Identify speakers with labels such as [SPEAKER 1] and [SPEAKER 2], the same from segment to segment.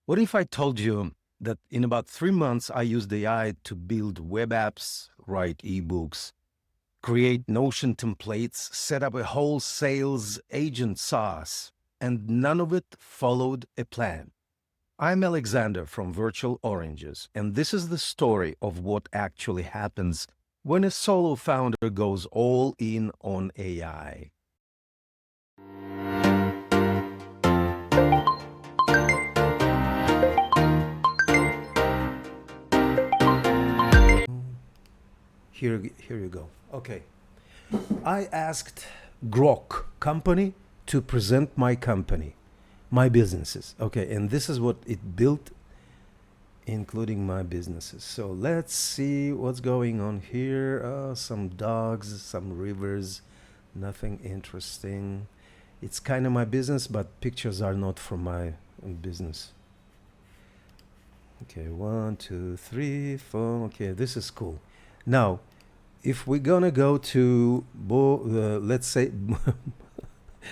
[SPEAKER 1] What if I told you that in about 3 months, I used AI to build web apps, write ebooks, create Notion templates, set up a whole sales agent SaaS, and none of it followed a plan? I'm Alexander from Virtual Oranges, and this is the story of what actually happens when a solo founder goes all in on AI. Here you go. Okay. I asked Grok company to present my company, my businesses. Okay, and this is what it built, including my businesses. So let's see what's going on here. Some dogs, some rivers, nothing interesting. It's kind of my business, but pictures are not from my business. Okay, 1, 2, 3, 4. Okay, this is cool. Now, if we're gonna go to let's say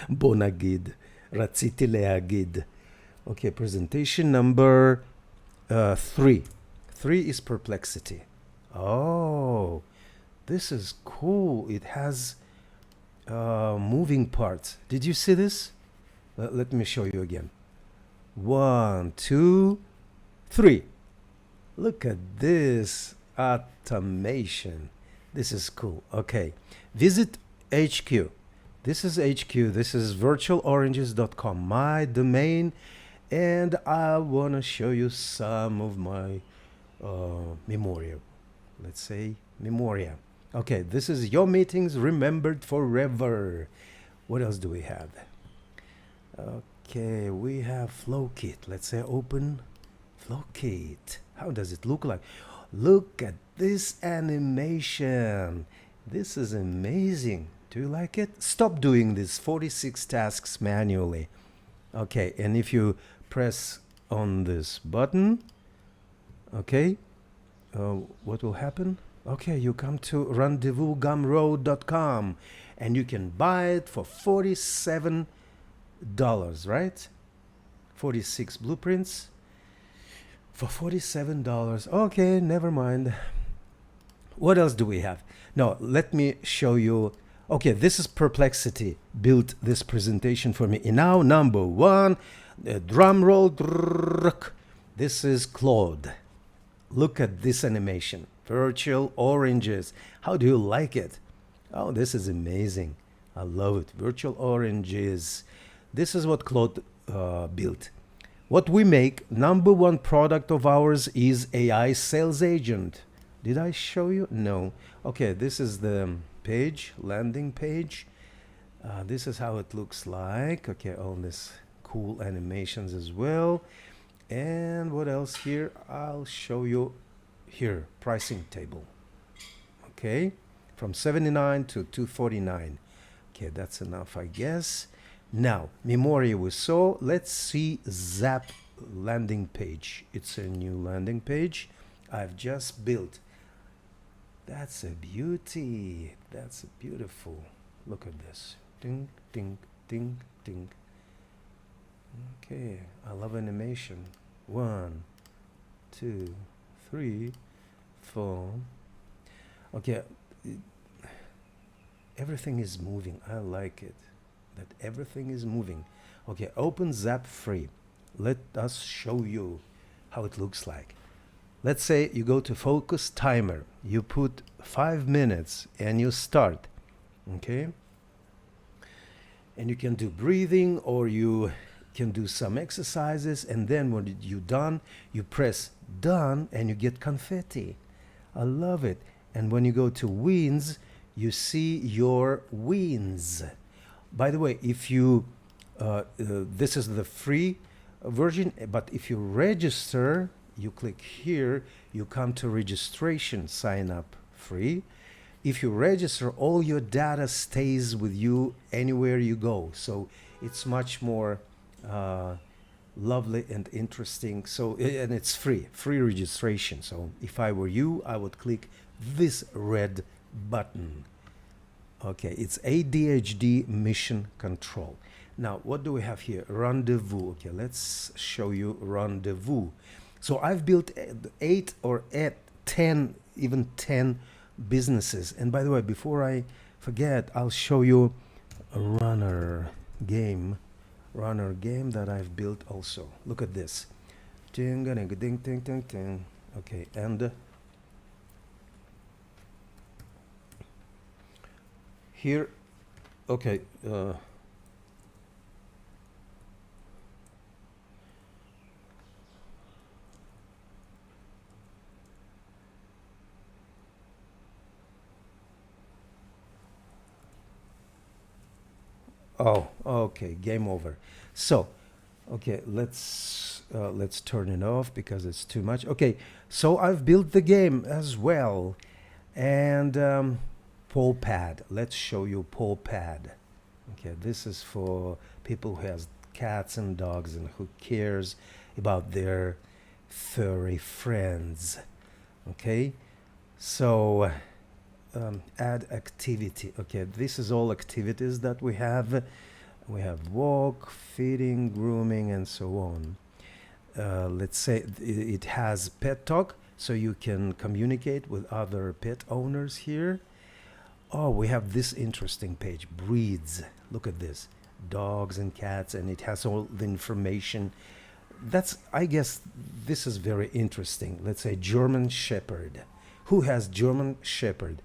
[SPEAKER 1] בוא נגיד, רציתי להגיד. Okay, presentation number 3. 3 is Perplexity. Oh, this is cool. It has moving parts. Did you see this? Let me show you again. 1, 2, 3. Look at this automation. This is cool. Okay, visit HQ. This is HQ. This is virtualoranges.com, my domain, and I want to show you some of my Memoria. Let's say Memoria. Okay, this is your meetings remembered forever. What else do we have? Okay, we have FlowKit. Let's say open FlowKit. How does it look like? Look at this animation. This is amazing. Do you like it? Stop doing these 46 tasks manually. Okay, and if you press on this button, okay, what will happen? Okay, you come to rendezvous.com and you can buy it for $47, right? 46 blueprints for $47. Okay, never mind. What else do we have? No, let me show you. Okay, this is Perplexity built this presentation for me. And now number 1, drum roll. This is Claude. Look at this animation. Virtual Oranges. How do you like it? Oh, this is amazing. I love it. Virtual Oranges. This is what Claude built. What we make, number 1 product of ours is AI Sales Agent. Did I show you? No. Okay, this is the page, landing page. This is how it looks like. Okay, all this cool animations as well. And what else here? I'll show you here, pricing table. Okay, from 79 to 249. Okay, that's enough, I guess. Now, Memoria we saw. Let's see Zap landing page. It's a new landing page I've just built. That's a beauty. That's beautiful. Look at this. Ding, ding, ding, ding. Okay, I love animation. 1, 2, 3, 4. Okay, everything is moving. I like it. That everything is moving. Okay, open Zap free. Let us show you how it looks like. Let's say you go to focus timer. You put 5 minutes and you start. Okay? And you can do breathing or you can do some exercises, and then when you're done, you press done and you get confetti. I love it. And when you go to wins, you see your wins. By the way, if you this is the free version, but if you register, you click here, you come to registration, sign up free. If you register, all your data stays with you anywhere you go. So it's much more lovely and interesting. So, and it's free registration. So if I were you, I would click this red button. Okay, it's ADHD mission control. Now, what do we have here? Rendezvous. Okay, let's show you Rendezvous. So I've built 10, even 10 businesses. And by the way, before I forget, I'll show you a runner game that I've built also. Look at this. Ding, ding, ding, ding, ding, ding. Okay, and here, okay, oh, okay, game over. So, okay, let's turn it off because it's too much. Okay, so I've built the game as well, and poll pad. Let's show you poll pad. Okay, this is for people who has cats and dogs and who cares about their furry friends. Okay, so add activity. Okay, this is all activities that we have. We have walk, feeding, grooming, and so on. Let's say it has pet talk, so you can communicate with other pet owners here. Oh, we have this interesting page, breeds. Look at this, dogs and cats, and it has all the information. That's, I guess, this is very interesting. Let's say German Shepherd. Who has German Shepherd?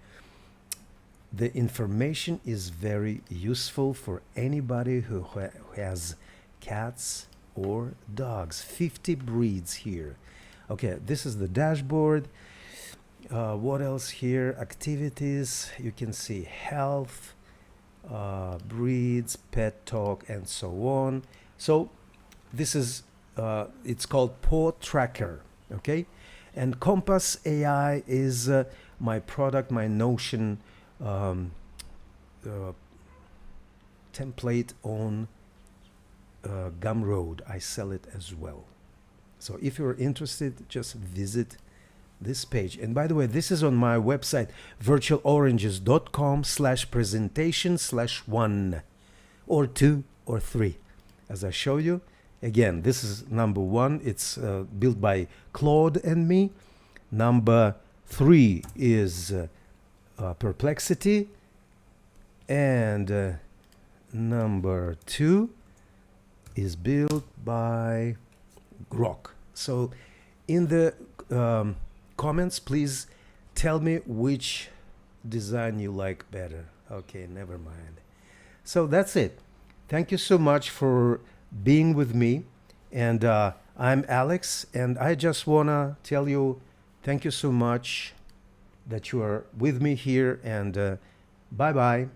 [SPEAKER 1] The information is very useful for anybody who has cats or dogs. 50 breeds here. Okay, this is the dashboard. What else here? Activities. You can see health, breeds, pet talk, and so on. So this is, it's called Paw Tracker. Okay, and Compass AI is my product, my Notion template on Gumroad. I sell it as well. So if you're interested, just visit this page. And by the way, this is on my website, virtualoranges.com/presentation/1 or 2 or 3. As I show you, again, this is number 1. It's built by Claude and me. Number 3 is Perplexity. And number 2 is built by Grok. So in the comments, please tell me which design you like better. Okay, never mind. So that's it. Thank you so much for being with me. And I'm Alex, and I just want to tell you thank you so much that you are with me here, and bye-bye.